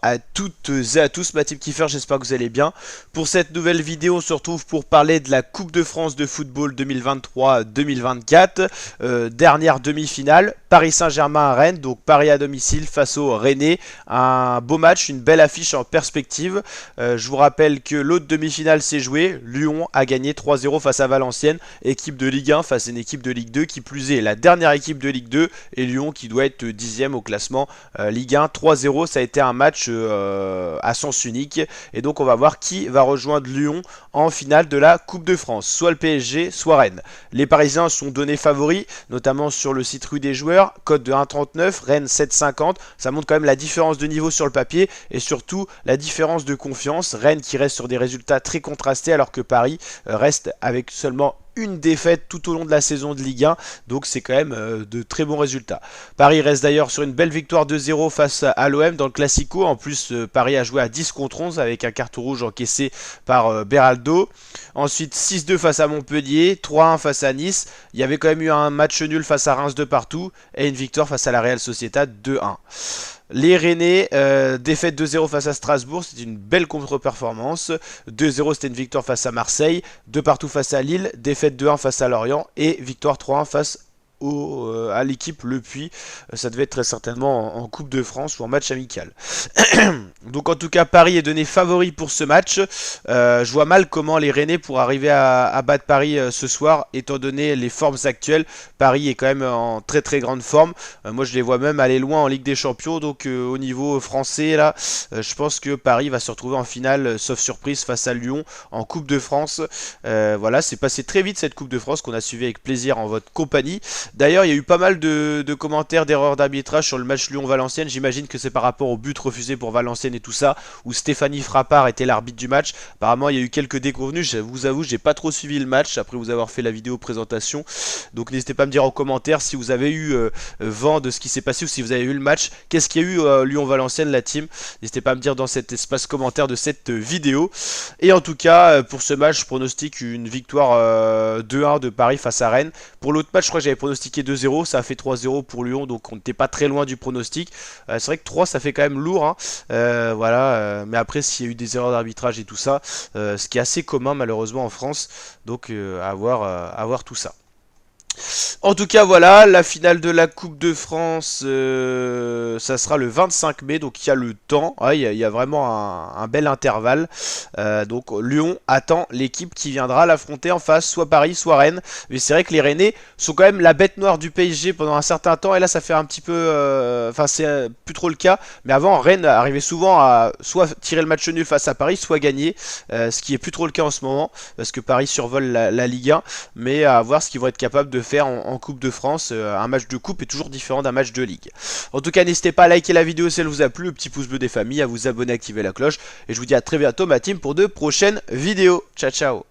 à toutes et à tous, ma team Kiefer, j'espère que vous allez bien. Pour cette nouvelle vidéo, on se retrouve pour parler de la Coupe de France de football 2023-2024. Dernière demi-finale, Paris Saint-Germain à Rennes, donc Paris à domicile face au Rennais. Un beau match, une belle affiche en perspective. Je vous rappelle que l'autre demi-finale s'est jouée. Lyon a gagné 3-0 face à Valenciennes, équipe de Ligue 1 face à une équipe de Ligue 2 qui plus est la dernière équipe de Ligue 2 et Lyon qui doit être 10e au classement Ligue 1. 3-0, ça a été un match à sens unique et donc on va voir qui va rejoindre Lyon en finale de la Coupe de France, soit le PSG, soit Rennes. Les Parisiens sont donnés favoris, notamment sur le site Rue des Joueurs, cote de 1,39, Rennes 7,50. Ça montre quand même la différence de niveau sur le papier et surtout la différence de confiance. Rennes qui reste sur des résultats très contrastés alors que Paris reste avec seulement une défaite tout au long de la saison de Ligue 1, donc c'est quand même de très bons résultats. Paris reste d'ailleurs sur une belle victoire 2-0 face à l'OM dans le Classico. En plus, Paris a joué à 10 contre 11 avec un carton rouge encaissé par Beraldo. Ensuite 6-2 face à Montpellier, 3-1 face à Nice. Il y avait quand même eu un match nul face à Reims de partout et une victoire face à la Real Sociedad 2-1. Les Rennais, défaite 2-0 face à Strasbourg, c'est une belle contre-performance. 2-0 c'était une victoire face à Marseille, 2 partout face à Lille, défaite 2-1 face à Lorient et victoire 3-1 face à l'équipe Le Puy. Ça devait être très certainement en Coupe de France ou en match amical. Donc en tout cas Paris est donné favori pour ce match. Je vois mal comment les Rennais pourraient arriver à battre Paris ce soir étant donné les formes actuelles. Paris est quand même en très très grande forme. Moi je les vois même aller loin en Ligue des Champions. Donc au niveau français là, je pense que Paris va se retrouver en finale sauf surprise face à Lyon en Coupe de France. Voilà, c'est passé très vite cette Coupe de France qu'on a suivi avec plaisir en votre compagnie. D'ailleurs, il y a eu pas mal de commentaires d'erreurs d'arbitrage sur le match Lyon-Valenciennes. J'imagine que c'est par rapport au but refusé pour Valenciennes et tout ça, où Stéphanie Frappard était l'arbitre du match. Apparemment, il y a eu quelques déconvenus. Je vous avoue, j'ai pas trop suivi le match après vous avoir fait la vidéo présentation. Donc, n'hésitez pas à me dire en commentaire si vous avez eu vent de ce qui s'est passé ou si vous avez vu le match. Qu'est-ce qu'il y a eu Lyon-Valenciennes, la team? N'hésitez pas à me dire dans cet espace commentaire de cette vidéo. Et en tout cas, pour ce match, je pronostique une victoire 2-1 de Paris face à Rennes. Pour l'autre match, je crois que j'avais pronostiqué 2-0, ça a fait 3-0 pour Lyon, donc on n'était pas très loin du pronostic. C'est vrai que 3 ça fait quand même lourd, hein. Voilà, mais après s'il y a eu des erreurs d'arbitrage et tout ça, ce qui est assez commun malheureusement en France, donc à voir tout ça. En tout cas voilà, la finale de la Coupe de France, ça sera le 25 mai, donc il y a le temps, il y a vraiment un bel intervalle. Donc Lyon attend l'équipe qui viendra l'affronter en face, soit Paris, soit Rennes. Mais c'est vrai que les Rennais sont quand même la bête noire du PSG pendant un certain temps, et là ça fait un petit peu, enfin c'est plus trop le cas. Mais avant Rennes arrivait souvent à soit tirer le match nul face à Paris, soit gagner, ce qui est plus trop le cas en ce moment, parce que Paris survole la Ligue 1, mais à voir ce qu'ils vont être capables de faire en Coupe de France. Un match de coupe est toujours différent d'un match de ligue. En tout cas, n'hésitez pas à liker la vidéo si elle vous a plu, le petit pouce bleu des familles, à vous abonner, activer la cloche. Et je vous dis à très bientôt ma team pour de prochaines vidéos. Ciao ciao.